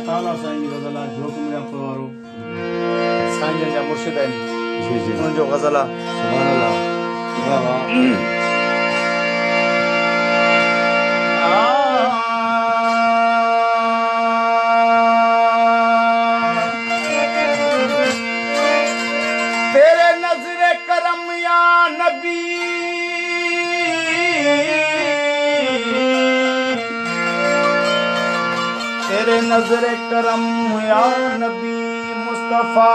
ताला साईं जी गज़ल आहे जोक में अफ़ो वारो साईं जन जा मुर्शिद आहिनि जी जी उन्हनि जो गज़ल आहे सुभान अल्लाह वाह वाह तेरे नजरे करम या नबी तेरे नजरे करम या नबी मुस्तफा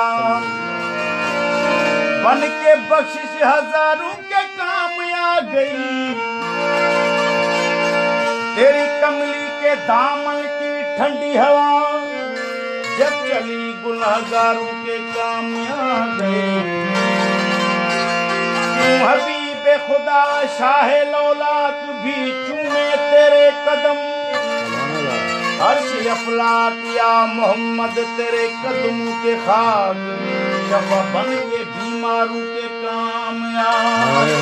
बन के बख्शिश हजारों के काम आ गई तेरी कमली के दामन की ठंडी हवा जब चली गुनाहगारों के काम आ गए तू हबीब खुदा शाह लौलाक भी चूमे तेरे कदम अर्श अफलाक या मोहम्मद तेरे कदम के खाक शफा बन के बीमारों के काम आए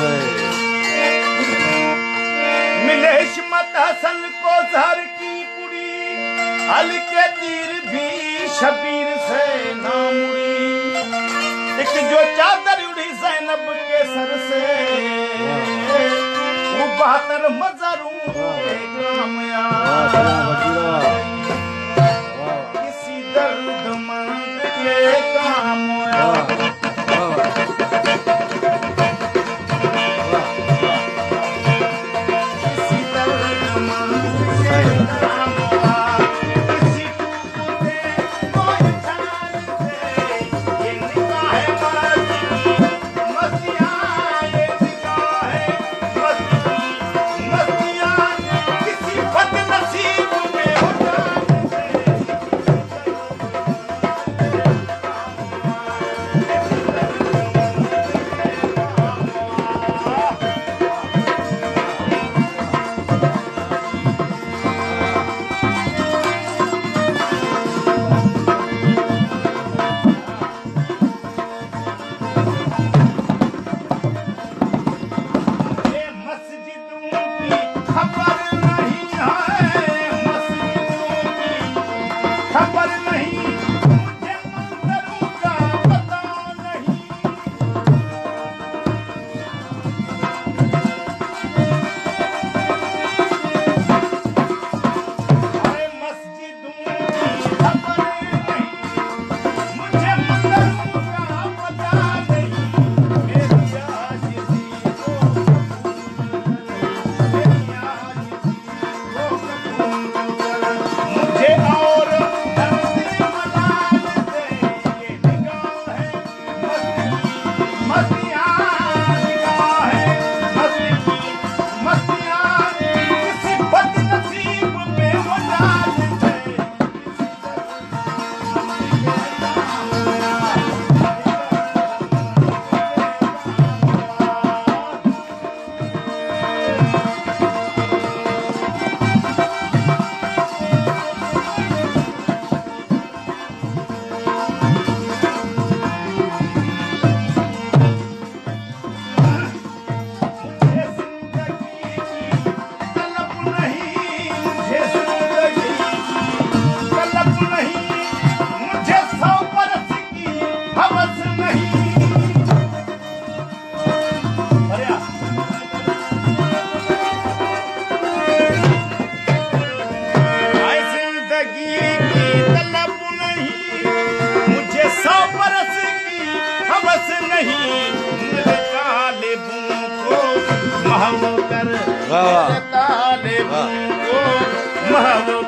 मिले हिश्मत हसन को जहर की पुरी हल्के तीर भी शबीर से ना मुड़ी एक जो चादर उड़ी ज़ैनब के सर से वो 72 मज़ारों के काम आए किसी दर्दमंद के काम आए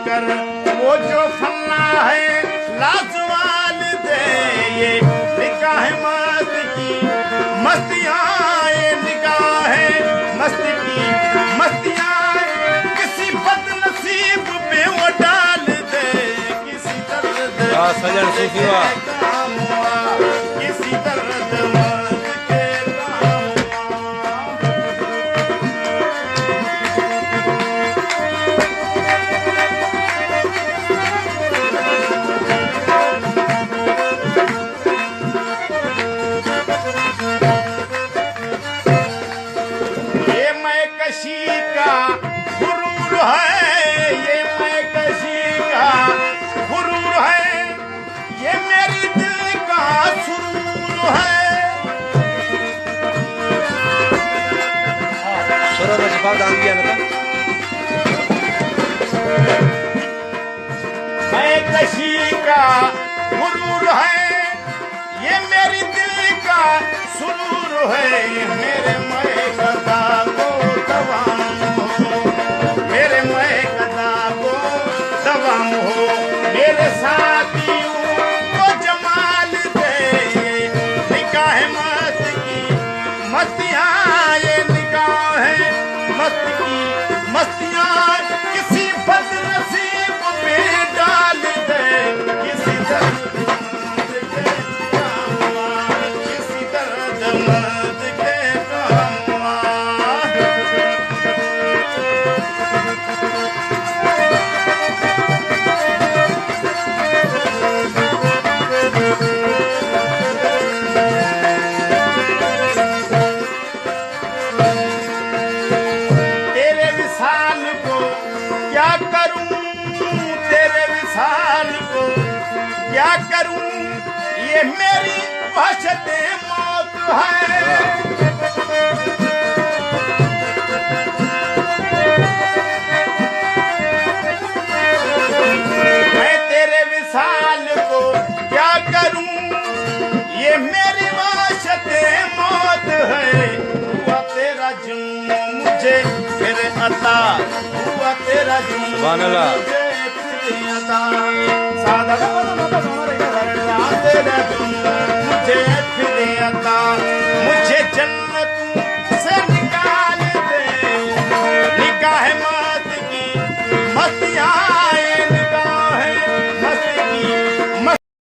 कर वो जो फन्ना है लाजवाल दे ये निगाह मस्त की मस्तियाँ निगाह मस्त की मस्तियाँ किसी बदनसीब पे वो डाल दे किसी दर्द सजन सूफी किसी दर्द बाबा दान दिया ना मैं कशी का गुरूर है, ये मेरी दिल का सुरूर है। मेरे मैं गदा को दवाम हो, मेरे मैं गदा को दवाम हो। मेरे साथियों को जमाल दे निगाह मत की मस्तियाँ, ये निगाह मत की मस्तियाँ किसी बदनसीब पे डाल दे, किसी दर्दमंद के काम आ, किसी दर्दमंद के काम आ। तेरे विशाल को क्या करूं, तेरे विशाल को क्या करूं, ये मेरी वहशत मौत है। मैं तेरे विशाल को क्या करूं, ये मेरी वहशत मौत है। हुआ तेरा जुम्मो मुझे फिर अता, हुआ तेरा जुम्मो सुभान अल्लाह। मुझे फिर अता। सादा तेरा जुम्मो मुझे फिर अता, मुझे जन्नतों से निकाल दे निगाह मत की मस्तियाँ